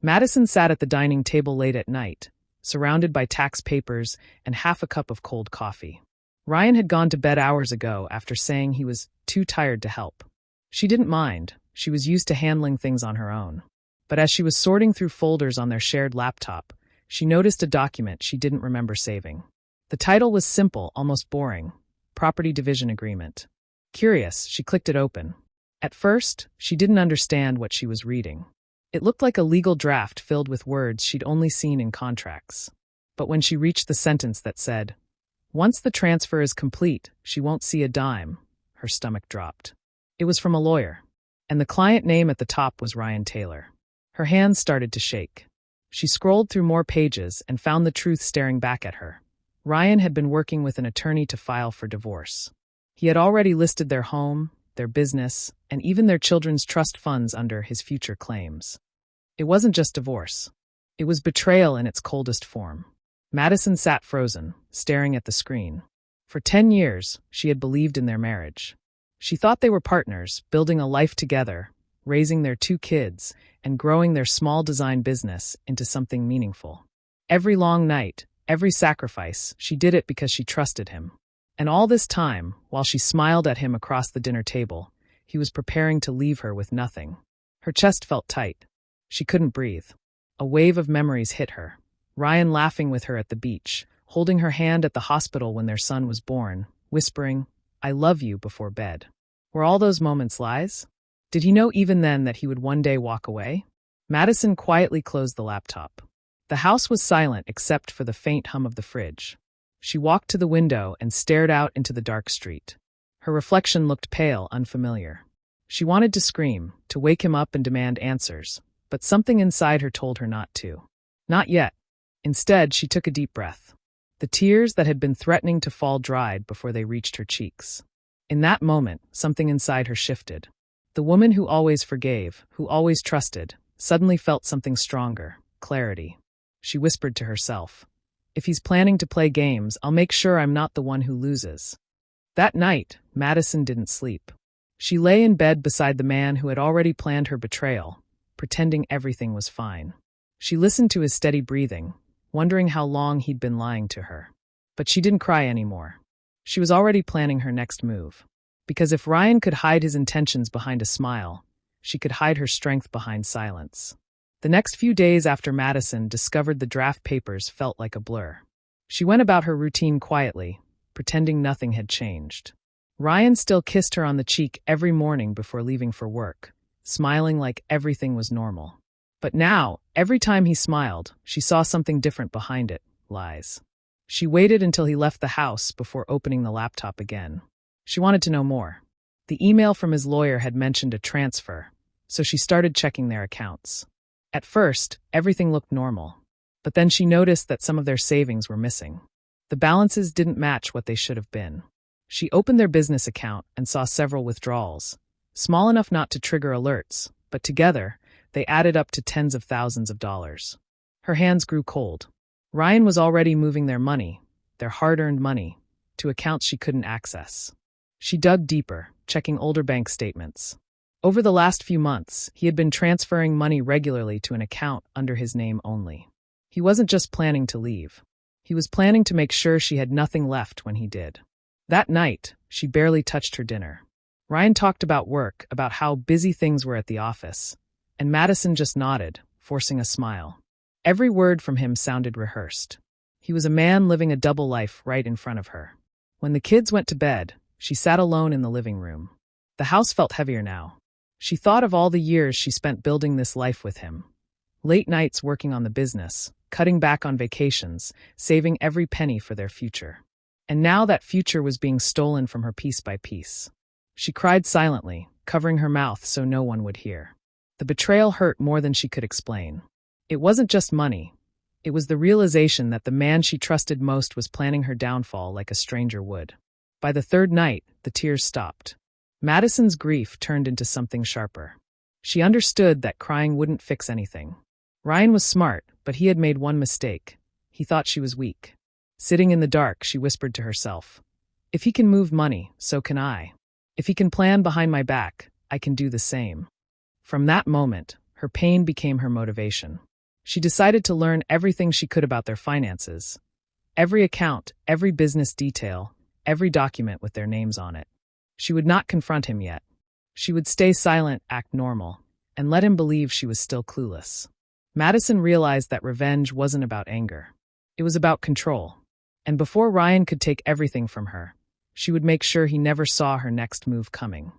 Madison sat at the dining table late at night, surrounded by tax papers and half a cup of cold coffee. Ryan had gone to bed hours ago after saying he was too tired to help. She didn't mind. She was used to handling things on her own. But as she was sorting through folders on their shared laptop, she noticed a document she didn't remember saving. The title was simple, almost boring: Property Division Agreement. Curious, she clicked it open. At first, she didn't understand what she was reading. It looked like a legal draft filled with words she'd only seen in contracts. But when she reached the sentence that said, "Once the transfer is complete, she won't see a dime," her stomach dropped. It was from a lawyer, and the client name at the top was Ryan Taylor. Her hands started to shake. She scrolled through more pages and found the truth staring back at her. Ryan had been working with an attorney to file for divorce. He had already listed their home, their business, and even their children's trust funds under his future claims. It wasn't just divorce. It was betrayal in its coldest form. Madison sat frozen, staring at the screen. For 10 years, she had believed in their marriage. She thought they were partners, building a life together, raising their 2 kids, and growing their small design business into something meaningful. Every long night, every sacrifice, she did it because she trusted him. And all this time, while she smiled at him across the dinner table, he was preparing to leave her with nothing. Her chest felt tight. She couldn't breathe. A wave of memories hit her. Ryan laughing with her at the beach, holding her hand at the hospital when their son was born, whispering, "I love you," before bed. Were all those moments lies? Did he know even then that he would one day walk away? Madison quietly closed the laptop. The house was silent except for the faint hum of the fridge. She walked to the window and stared out into the dark street. Her reflection looked pale, unfamiliar. She wanted to scream, to wake him up and demand answers, but something inside her told her not to. Not yet. Instead, she took a deep breath. The tears that had been threatening to fall dried before they reached her cheeks. In that moment, something inside her shifted. The woman who always forgave, who always trusted, suddenly felt something stronger: clarity. She whispered to herself, "If he's planning to play games, I'll make sure I'm not the one who loses." That night, Madison didn't sleep. She lay in bed beside the man who had already planned her betrayal, pretending everything was fine. She listened to his steady breathing, wondering how long he'd been lying to her. But she didn't cry anymore. She was already planning her next move. Because if Ryan could hide his intentions behind a smile, she could hide her strength behind silence. The next few days after Madison discovered the draft papers felt like a blur. She went about her routine quietly, pretending nothing had changed. Ryan still kissed her on the cheek every morning before leaving for work, smiling like everything was normal. But now, every time he smiled, she saw something different behind it: lies. She waited until he left the house before opening the laptop again. She wanted to know more. The email from his lawyer had mentioned a transfer, so she started checking their accounts. At first, everything looked normal. But then she noticed that some of their savings were missing. The balances didn't match what they should have been. She opened their business account and saw several withdrawals, small enough not to trigger alerts, but together, they added up to tens of thousands of dollars. Her hands grew cold. Ryan was already moving their money, their hard-earned money, to accounts she couldn't access. She dug deeper, checking older bank statements. Over the last few months, he had been transferring money regularly to an account under his name only. He wasn't just planning to leave. He was planning to make sure she had nothing left when he did. That night, she barely touched her dinner. Ryan talked about work, about how busy things were at the office, and Madison just nodded, forcing a smile. Every word from him sounded rehearsed. He was a man living a double life right in front of her. When the kids went to bed, she sat alone in the living room. The house felt heavier now. She thought of all the years she spent building this life with him. Late nights working on the business, cutting back on vacations, saving every penny for their future. And now that future was being stolen from her piece by piece. She cried silently, covering her mouth so no one would hear. The betrayal hurt more than she could explain. It wasn't just money. It was the realization that the man she trusted most was planning her downfall like a stranger would. By the third night, the tears stopped. Madison's grief turned into something sharper. She understood that crying wouldn't fix anything. Ryan was smart, but he had made one mistake. He thought she was weak. Sitting in the dark, she whispered to herself, "If he can move money, so can I. If he can plan behind my back, I can do the same." From that moment, her pain became her motivation. She decided to learn everything she could about their finances. Every account, every business detail, every document with their names on it. She would not confront him yet. She would stay silent, act normal, and let him believe she was still clueless. Madison realized that revenge wasn't about anger. It was about control. And before Ryan could take everything from her, she would make sure he never saw her next move coming.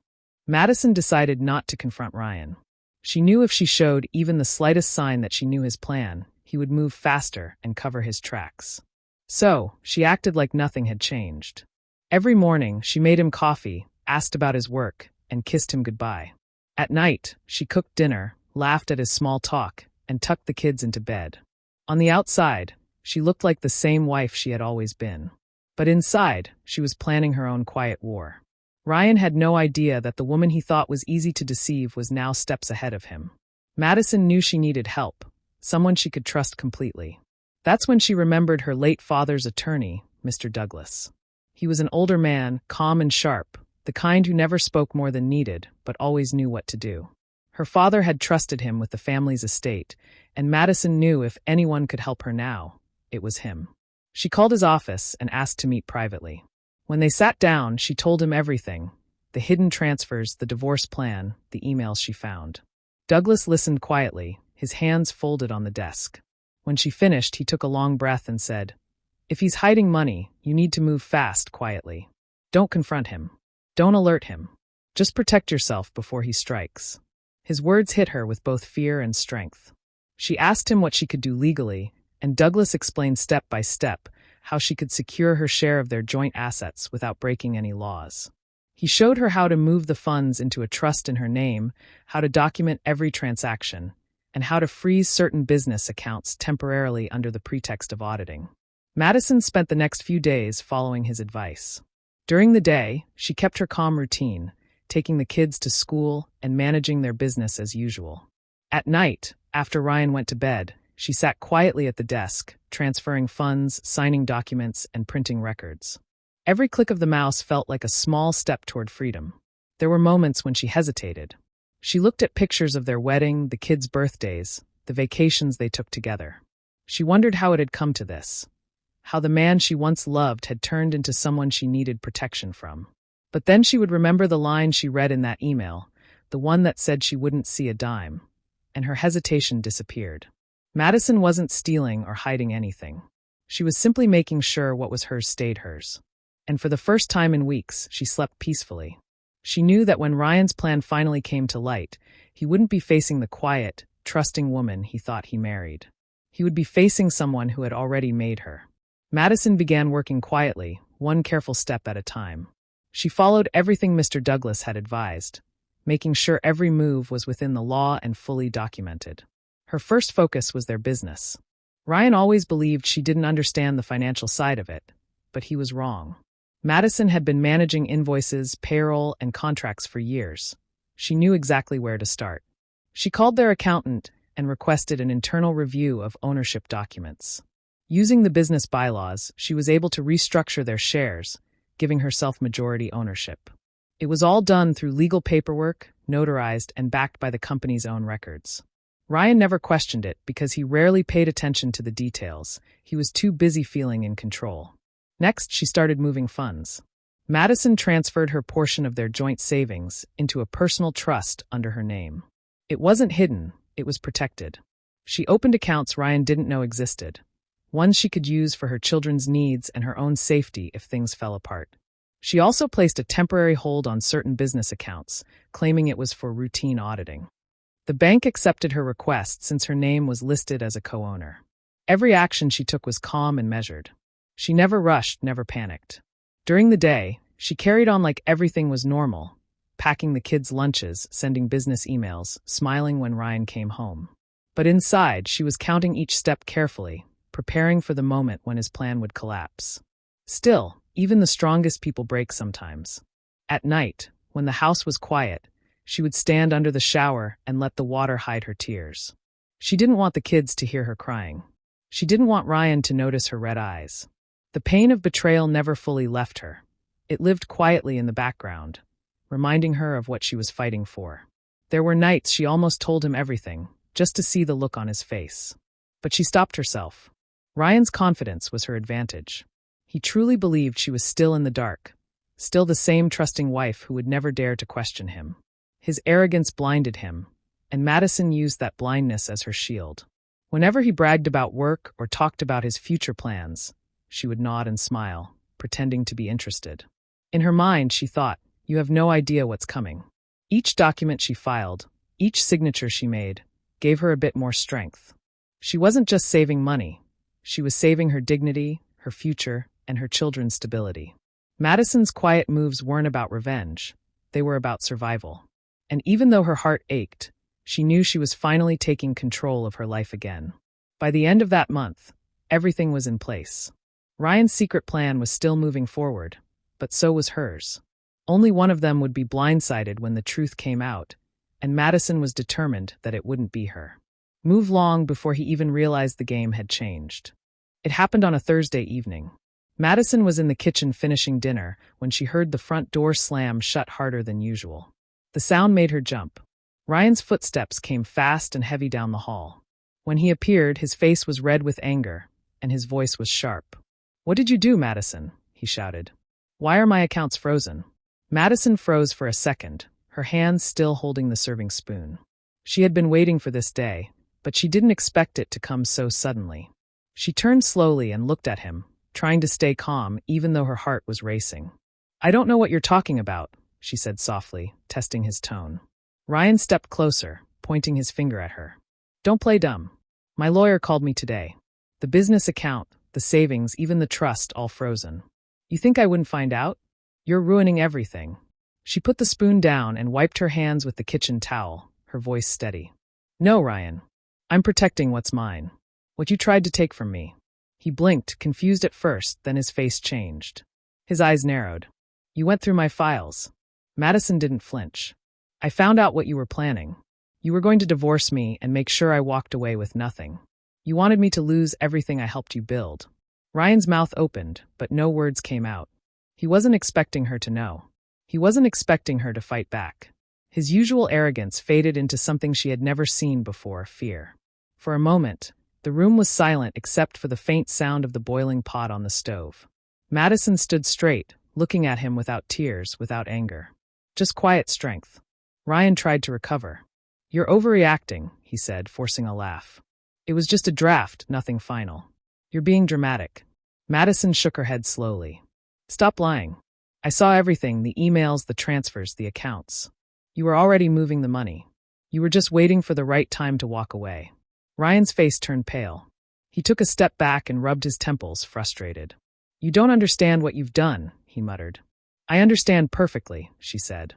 Madison decided not to confront Ryan. She knew if she showed even the slightest sign that she knew his plan, he would move faster and cover his tracks. So, she acted like nothing had changed. Every morning, she made him coffee, asked about his work, and kissed him goodbye. At night, she cooked dinner, laughed at his small talk, and tucked the kids into bed. On the outside, she looked like the same wife she had always been. But inside, she was planning her own quiet war. Ryan had no idea that the woman he thought was easy to deceive was now steps ahead of him. Madison knew she needed help, someone she could trust completely. That's when she remembered her late father's attorney, Mr. Douglas. He was an older man, calm and sharp, the kind who never spoke more than needed, but always knew what to do. Her father had trusted him with the family's estate, and Madison knew if anyone could help her now, it was him. She called his office and asked to meet privately. When they sat down, she told him everything, the hidden transfers, the divorce plan, the emails she found. Douglas listened quietly, his hands folded on the desk. When she finished, he took a long breath and said, "If he's hiding money, you need to move fast, quietly. Don't confront him. Don't alert him. Just protect yourself before he strikes." His words hit her with both fear and strength. She asked him what she could do legally, and Douglas explained step by step how she could secure her share of their joint assets without breaking any laws. He showed her how to move the funds into a trust in her name, how to document every transaction, and how to freeze certain business accounts temporarily under the pretext of auditing. Madison spent the next few days following his advice. During the day, she kept her calm routine, taking the kids to school and managing their business as usual. At night, after Ryan went to bed, she sat quietly at the desk, transferring funds, signing documents, and printing records. Every click of the mouse felt like a small step toward freedom. There were moments when she hesitated. She looked at pictures of their wedding, the kids' birthdays, the vacations they took together. She wondered how it had come to this, how the man she once loved had turned into someone she needed protection from. But then she would remember the line she read in that email, the one that said she wouldn't see a dime, and her hesitation disappeared. Madison wasn't stealing or hiding anything. She was simply making sure what was hers stayed hers. And for the first time in weeks, she slept peacefully. She knew that when Ryan's plan finally came to light, he wouldn't be facing the quiet, trusting woman he thought he married. He would be facing someone who had already made her. Madison began working quietly, one careful step at a time. She followed everything Mr. Douglas had advised, making sure every move was within the law and fully documented. Her first focus was their business. Ryan always believed she didn't understand the financial side of it, but he was wrong. Madison had been managing invoices, payroll, and contracts for years. She knew exactly where to start. She called their accountant and requested an internal review of ownership documents. Using the business bylaws, she was able to restructure their shares, giving herself majority ownership. It was all done through legal paperwork, notarized, and backed by the company's own records. Ryan never questioned it because he rarely paid attention to the details. He was too busy feeling in control. Next, she started moving funds. Madison transferred her portion of their joint savings into a personal trust under her name. It wasn't hidden, it was protected. She opened accounts Ryan didn't know existed, ones she could use for her children's needs and her own safety if things fell apart. She also placed a temporary hold on certain business accounts, claiming it was for routine auditing. The bank accepted her request since her name was listed as a co-owner. Every action she took was calm and measured. She never rushed, never panicked. During the day, she carried on like everything was normal, packing the kids' lunches, sending business emails, smiling when Ryan came home. But inside, she was counting each step carefully, preparing for the moment when his plan would collapse. Still, even the strongest people break sometimes. At night, when the house was quiet, she would stand under the shower and let the water hide her tears. She didn't want the kids to hear her crying. She didn't want Ryan to notice her red eyes. The pain of betrayal never fully left her. It lived quietly in the background, reminding her of what she was fighting for. There were nights she almost told him everything, just to see the look on his face. But she stopped herself. Ryan's confidence was her advantage. He truly believed she was still in the dark, still the same trusting wife who would never dare to question him. His arrogance blinded him, and Madison used that blindness as her shield. Whenever he bragged about work or talked about his future plans, she would nod and smile, pretending to be interested. In her mind, she thought, "You have no idea what's coming." Each document she filed, each signature she made, gave her a bit more strength. She wasn't just saving money. She was saving her dignity, her future, and her children's stability. Madison's quiet moves weren't about revenge. They were about survival. And even though her heart ached, she knew she was finally taking control of her life again. By the end of that month, everything was in place. Ryan's secret plan was still moving forward, but so was hers. Only one of them would be blindsided when the truth came out, and Madison was determined that it wouldn't be her. Move long before he even realized the game had changed. It happened on a Thursday evening. Madison was in the kitchen finishing dinner when she heard the front door slam shut harder than usual. The sound made her jump. Ryan's footsteps came fast and heavy down the hall. When he appeared, his face was red with anger, and his voice was sharp. "What did you do, Madison?" he shouted. "Why are my accounts frozen?" Madison froze for a second, her hands still holding the serving spoon. She had been waiting for this day, but she didn't expect it to come so suddenly. She turned slowly and looked at him, trying to stay calm even though her heart was racing. "I don't know what you're talking about," she said softly, testing his tone. Ryan stepped closer, pointing his finger at her. "Don't play dumb. My lawyer called me today. The business account, the savings, even the trust, all frozen. You think I wouldn't find out? You're ruining everything." She put the spoon down and wiped her hands with the kitchen towel, her voice steady. "No, Ryan. I'm protecting what's mine. What you tried to take from me." He blinked, confused at first, then his face changed. His eyes narrowed. "You went through my files." Madison didn't flinch. "I found out what you were planning. You were going to divorce me and make sure I walked away with nothing. You wanted me to lose everything I helped you build." Ryan's mouth opened, but no words came out. He wasn't expecting her to know. He wasn't expecting her to fight back. His usual arrogance faded into something she had never seen before, fear. For a moment, the room was silent except for the faint sound of the boiling pot on the stove. Madison stood straight, looking at him without tears, without anger. Just quiet strength. Ryan tried to recover. "You're overreacting," he said, forcing a laugh. "It was just a draft, nothing final. You're being dramatic." Madison shook her head slowly. "Stop lying. I saw everything, the emails, the transfers, the accounts. You were already moving the money. You were just waiting for the right time to walk away." Ryan's face turned pale. He took a step back and rubbed his temples, frustrated. "You don't understand what you've done," he muttered. "I understand perfectly," she said.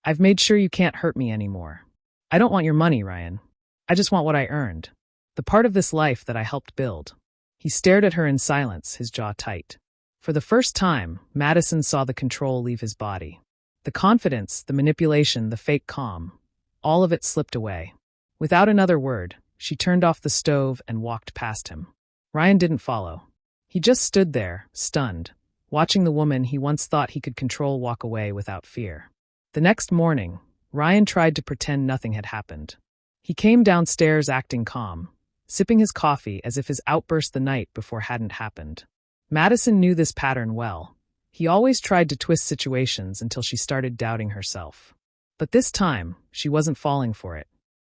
"I've made sure you can't hurt me anymore. I don't want your money, Ryan. I just want what I earned. The part of this life that I helped build." He stared at her in silence, his jaw tight. For the first time, Madison saw the control leave his body. The confidence, the manipulation, the fake calm, all of it slipped away. Without another word, she turned off the stove and walked past him. Ryan didn't follow. He just stood there, stunned, watching the woman he once thought he could control walk away without fear. The next morning, Ryan tried to pretend nothing had happened. He came downstairs acting calm, sipping his coffee as if his outburst the night before hadn't happened. Madison knew this pattern well. He always tried to twist situations until she started doubting herself. But this time, she wasn't falling for it.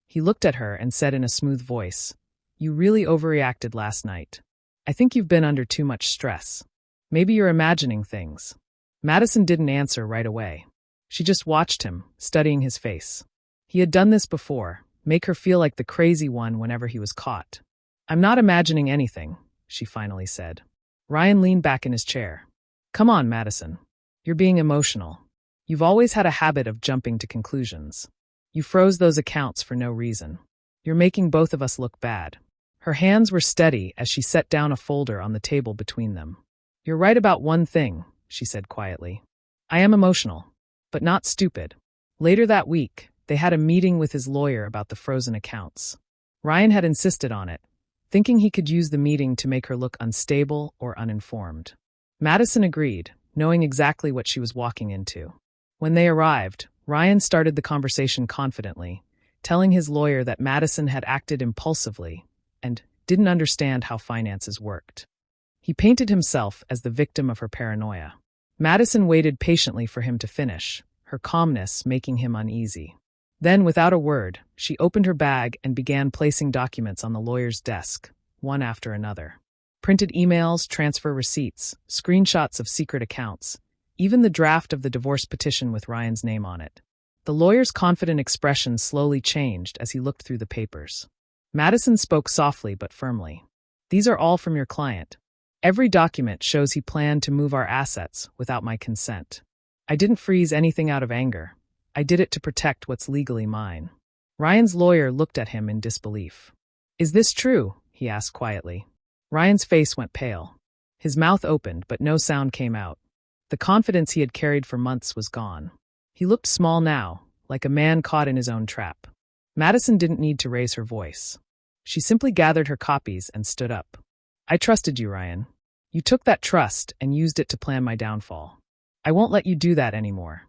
He looked at her and said in a smooth voice, "You really overreacted last night. I think you've been under too much stress. Maybe you're imagining things." Madison didn't answer right away. She just watched him, studying his face. He had done this before, make her feel like the crazy one whenever he was caught. "I'm not imagining anything," she finally said. Ryan leaned back in his chair. "Come on, Madison. You're being emotional. You've always had a habit of jumping to conclusions. You froze those accounts for no reason. You're making both of us look bad." Her hands were steady as she set down a folder on the table between them. "You're right about one thing," she said quietly. "I am emotional, but not stupid." Later that week, they had a meeting with his lawyer about the frozen accounts. Ryan had insisted on it, thinking he could use the meeting to make her look unstable or uninformed. Madison agreed, knowing exactly what she was walking into. When they arrived, Ryan started the conversation confidently, telling his lawyer that Madison had acted impulsively and didn't understand how finances worked. He painted himself as the victim of her paranoia. Madison waited patiently for him to finish, her calmness making him uneasy. Then, without a word, she opened her bag and began placing documents on the lawyer's desk, one after another. Printed emails, transfer receipts, screenshots of secret accounts, even the draft of the divorce petition with Ryan's name on it. The lawyer's confident expression slowly changed as he looked through the papers. Madison spoke softly but firmly. "These are all from your client. Every document shows he planned to move our assets without my consent. I didn't freeze anything out of anger. I did it to protect what's legally mine." Ryan's lawyer looked at him in disbelief. "Is this true?" he asked quietly. Ryan's face went pale. His mouth opened, but no sound came out. The confidence he had carried for months was gone. He looked small now, like a man caught in his own trap. Madison didn't need to raise her voice. She simply gathered her copies and stood up. "I trusted you, Ryan. You took that trust and used it to plan my downfall. I won't let you do that anymore."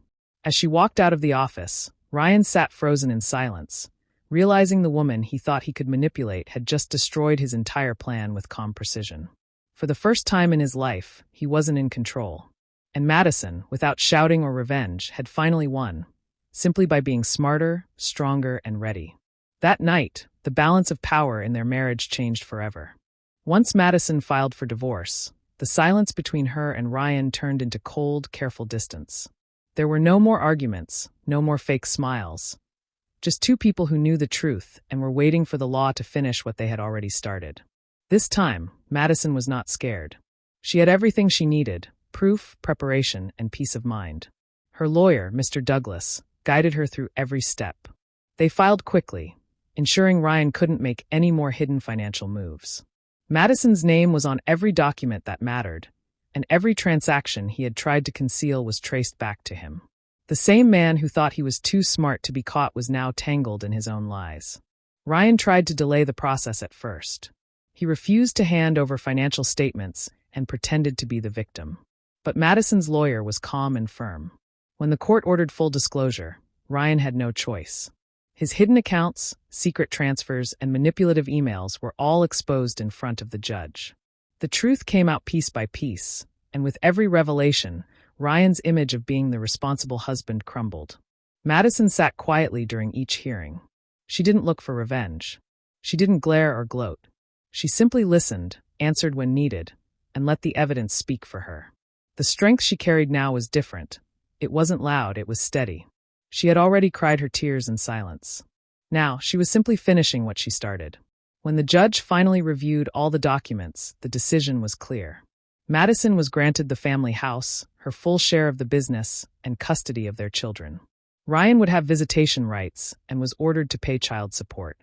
As she walked out of the office, Ryan sat frozen in silence, realizing the woman he thought he could manipulate had just destroyed his entire plan with calm precision. For the first time in his life, he wasn't in control. And Madison, without shouting or revenge, had finally won, simply by being smarter, stronger, and ready. That night, the balance of power in their marriage changed forever. Once Madison filed for divorce, the silence between her and Ryan turned into cold, careful distance. There were no more arguments, no more fake smiles. Just two people who knew the truth and were waiting for the law to finish what they had already started. This time, Madison was not scared. She had everything she needed: proof, preparation, and peace of mind. Her lawyer, Mr. Douglas, guided her through every step. They filed quickly, ensuring Ryan couldn't make any more hidden financial moves. Madison's name was on every document that mattered, and every transaction he had tried to conceal was traced back to him. The same man who thought he was too smart to be caught was now tangled in his own lies. Ryan tried to delay the process at first. He refused to hand over financial statements and pretended to be the victim. But Madison's lawyer was calm and firm. When the court ordered full disclosure, Ryan had no choice. His hidden accounts, secret transfers, and manipulative emails were all exposed in front of the judge. The truth came out piece by piece, and with every revelation, Ryan's image of being the responsible husband crumbled. Madison sat quietly during each hearing. She didn't look for revenge. She didn't glare or gloat. She simply listened, answered when needed, and let the evidence speak for her. The strength she carried now was different. It wasn't loud, it was steady. She had already cried her tears in silence. Now, she was simply finishing what she started. When the judge finally reviewed all the documents, the decision was clear. Madison was granted the family house, her full share of the business, and custody of their children. Ryan would have visitation rights and was ordered to pay child support.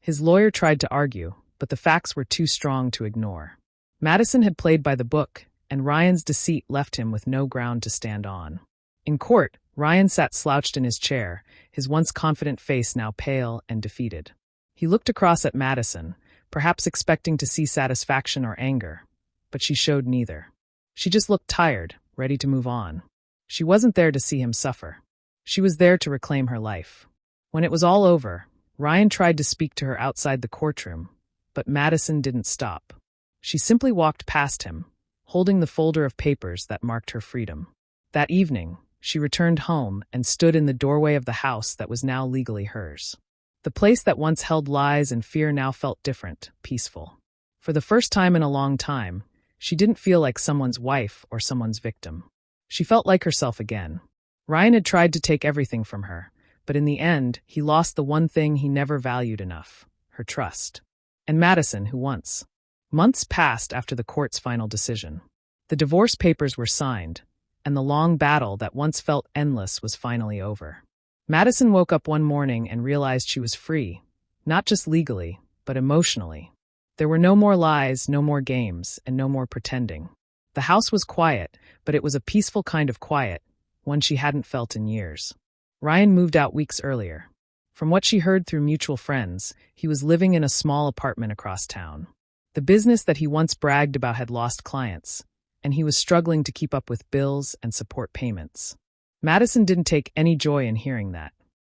His lawyer tried to argue, but the facts were too strong to ignore. Madison had played by the book, and Ryan's deceit left him with no ground to stand on. In court, Ryan sat slouched in his chair, his once confident face now pale and defeated. He looked across at Madison, perhaps expecting to see satisfaction or anger, but she showed neither. She just looked tired, ready to move on. She wasn't there to see him suffer. She was there to reclaim her life. When it was all over, Ryan tried to speak to her outside the courtroom, but Madison didn't stop. She simply walked past him, holding the folder of papers that marked her freedom. That evening, she returned home and stood in the doorway of the house that was now legally hers. The place that once held lies and fear now felt different, peaceful. For the first time in a long time, she didn't feel like someone's wife or someone's victim. She felt like herself again. Ryan had tried to take everything from her, but in the end, he lost the one thing he never valued enough: her trust. And Madison, who once. Months passed after the court's final decision. The divorce papers were signed, and the long battle that once felt endless was finally over. Madison woke up one morning and realized she was free, not just legally, but emotionally. There were no more lies, no more games, and no more pretending. The house was quiet, but it was a peaceful kind of quiet, one she hadn't felt in years. Ryan moved out weeks earlier. From what she heard through mutual friends, he was living in a small apartment across town. The business that he once bragged about had lost clients, and he was struggling to keep up with bills and support payments. Madison didn't take any joy in hearing that.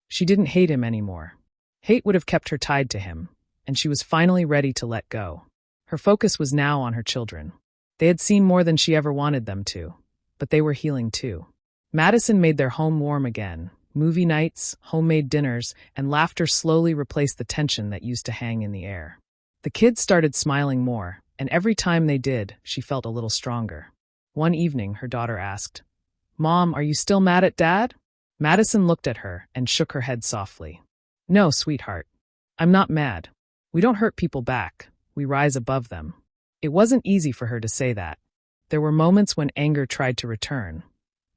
She didn't hate him anymore. Hate would have kept her tied to him, and she was finally ready to let go. Her focus was now on her children. They had seen more than she ever wanted them to, but they were healing too. Madison made their home warm again. Movie nights, homemade dinners, and laughter slowly replaced the tension that used to hang in the air. The kids started smiling more, and every time they did, she felt a little stronger. One evening, her daughter asked, "Mom, are you still mad at Dad?" Madison looked at her and shook her head softly. "No, sweetheart. I'm not mad. We don't hurt people back. We rise above them." It wasn't easy for her to say that. There were moments when anger tried to return,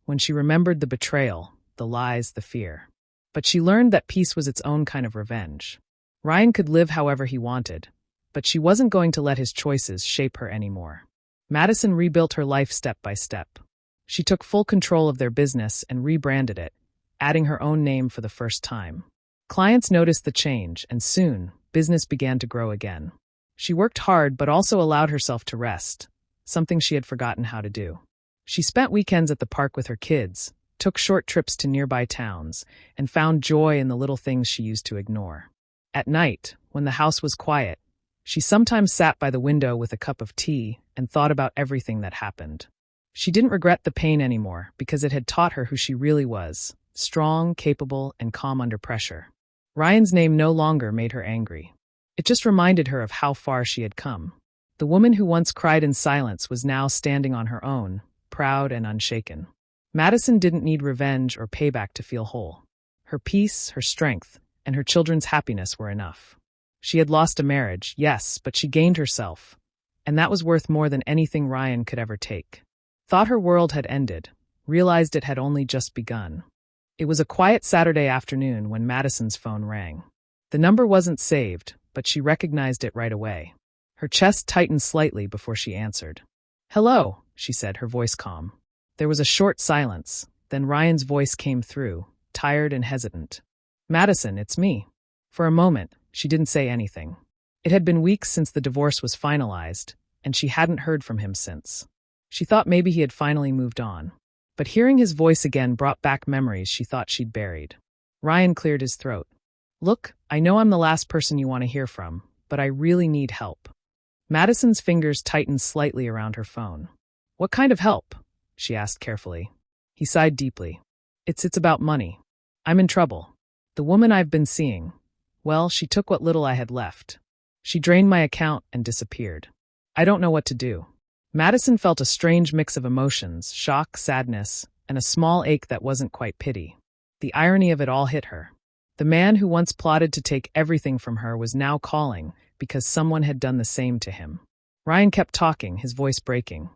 when she remembered the betrayal, the lies, the fear. But she learned that peace was its own kind of revenge. Ryan could live however he wanted, but she wasn't going to let his choices shape her anymore. Madison rebuilt her life step by step. She took full control of their business and rebranded it, adding her own name for the first time. Clients noticed the change, and soon, business began to grow again. She worked hard but also allowed herself to rest, something she had forgotten how to do. She spent weekends at the park with her kids, took short trips to nearby towns, and found joy in the little things she used to ignore. At night, when the house was quiet, she sometimes sat by the window with a cup of tea and thought about everything that happened. She didn't regret the pain anymore because it had taught her who she really was, strong, capable, and calm under pressure. Ryan's name no longer made her angry. It just reminded her of how far she had come. The woman who once cried in silence was now standing on her own, proud and unshaken. Madison didn't need revenge or payback to feel whole. Her peace, her strength, and her children's happiness were enough. She had lost a marriage, yes, but she gained herself, and that was worth more than anything Ryan could ever take. Thought her world had ended, realized it had only just begun. It was a quiet Saturday afternoon when Madison's phone rang. The number wasn't saved, but she recognized it right away. Her chest tightened slightly before she answered. "Hello," she said, her voice calm. There was a short silence, then Ryan's voice came through, tired and hesitant. "Madison, it's me." For a moment, she didn't say anything. It had been weeks since the divorce was finalized, and she hadn't heard from him since. She thought maybe he had finally moved on. But hearing his voice again brought back memories she thought she'd buried. Ryan cleared his throat. "Look, I know I'm the last person you want to hear from, but I really need help." Madison's fingers tightened slightly around her phone. "What kind of help?" she asked carefully. He sighed deeply. It's about money. I'm in trouble. The woman I've been seeing, well, she took what little I had left. She drained my account and disappeared. I don't know what to do." Madison felt a strange mix of emotions, shock, sadness, and a small ache that wasn't quite pity. The irony of it all hit her. The man who once plotted to take everything from her was now calling because someone had done the same to him. Ryan kept talking, his voice breaking.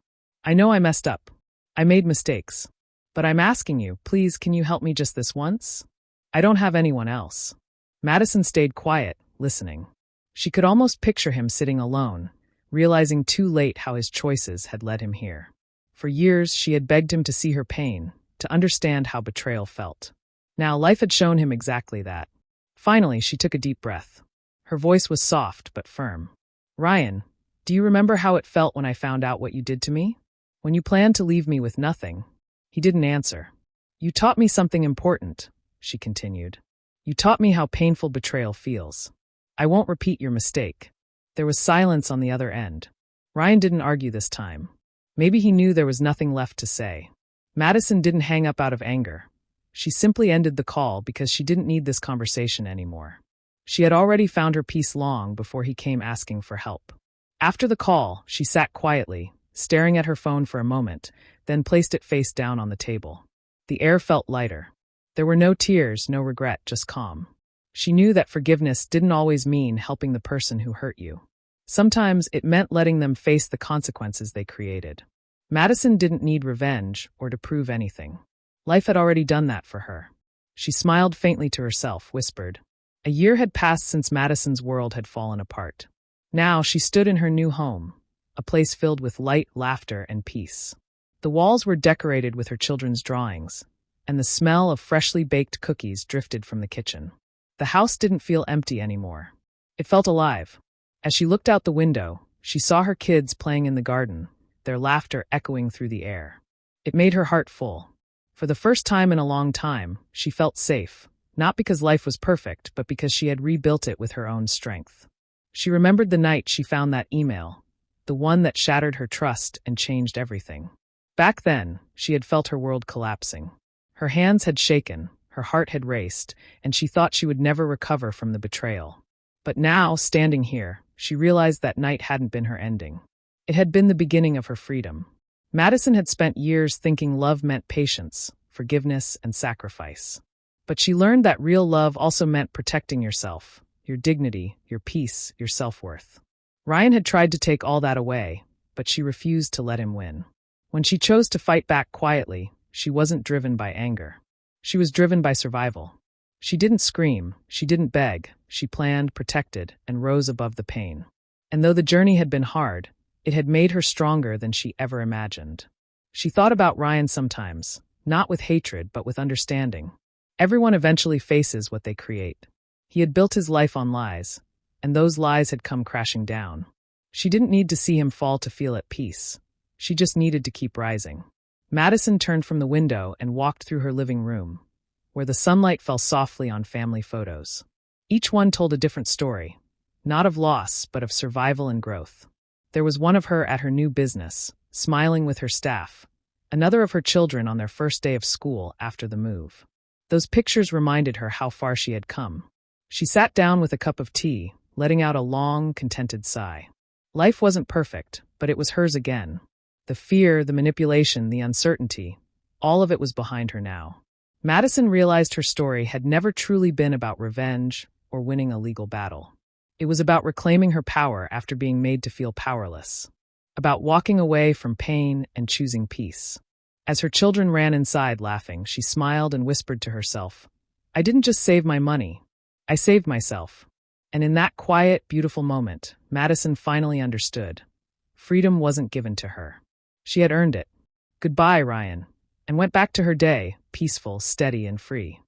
"I know I messed up. I made mistakes. But I'm asking you, please, can you help me just this once? I don't have anyone else." Madison stayed quiet, listening. She could almost picture him sitting alone, realizing too late how his choices had led him here. For years, she had begged him to see her pain, to understand how betrayal felt. Now, life had shown him exactly that. Finally, she took a deep breath. Her voice was soft but firm. "Ryan, do you remember how it felt when I found out what you did to me? When you planned to leave me with nothing?" He didn't answer. "You taught me something important," she continued. "You taught me how painful betrayal feels. I won't repeat your mistake." There was silence on the other end. Ryan didn't argue this time. Maybe he knew there was nothing left to say. Madison didn't hang up out of anger. She simply ended the call because she didn't need this conversation anymore. She had already found her peace long before he came asking for help. After the call, she sat quietly, staring at her phone for a moment, then placed it face down on the table. The air felt lighter. There were no tears, no regret, just calm. She knew that forgiveness didn't always mean helping the person who hurt you. Sometimes it meant letting them face the consequences they created. Madison didn't need revenge or to prove anything. Life had already done that for her. She smiled faintly to herself, whispered. A year had passed since Madison's world had fallen apart. Now she stood in her new home, a place filled with light, laughter, and peace. The walls were decorated with her children's drawings, and the smell of freshly baked cookies drifted from the kitchen. The house didn't feel empty anymore. It felt alive. As she looked out the window, she saw her kids playing in the garden, their laughter echoing through the air. It made her heart full. For the first time in a long time, she felt safe, not because life was perfect, but because she had rebuilt it with her own strength. She remembered the night she found that email, the one that shattered her trust and changed everything. Back then, she had felt her world collapsing. Her hands had shaken, her heart had raced, and she thought she would never recover from the betrayal. But now, standing here, she realized that night hadn't been her ending. It had been the beginning of her freedom. Madison had spent years thinking love meant patience, forgiveness, and sacrifice. But she learned that real love also meant protecting yourself, your dignity, your peace, your self-worth. Ryan had tried to take all that away, but she refused to let him win. When she chose to fight back quietly, she wasn't driven by anger. She was driven by survival. She didn't scream, she didn't beg, she planned, protected, and rose above the pain. And though the journey had been hard, it had made her stronger than she ever imagined. She thought about Ryan sometimes, not with hatred but with understanding. Everyone eventually faces what they create. He had built his life on lies, and those lies had come crashing down. She didn't need to see him fall to feel at peace. She just needed to keep rising. Madison turned from the window and walked through her living room, where the sunlight fell softly on family photos. Each one told a different story, not of loss, but of survival and growth. There was one of her at her new business, smiling with her staff, another of her children on their first day of school after the move. Those pictures reminded her how far she had come. She sat down with a cup of tea, letting out a long, contented sigh. Life wasn't perfect, but it was hers again. The fear, the manipulation, the uncertainty, all of it was behind her now. Madison realized her story had never truly been about revenge or winning a legal battle. It was about reclaiming her power after being made to feel powerless, about walking away from pain and choosing peace. As her children ran inside laughing, she smiled and whispered to herself, "I didn't just save my money, I saved myself." And in that quiet, beautiful moment, Madison finally understood. Freedom wasn't given to her. She had earned it. Goodbye, Ryan, and went back to her day, peaceful, steady, and free.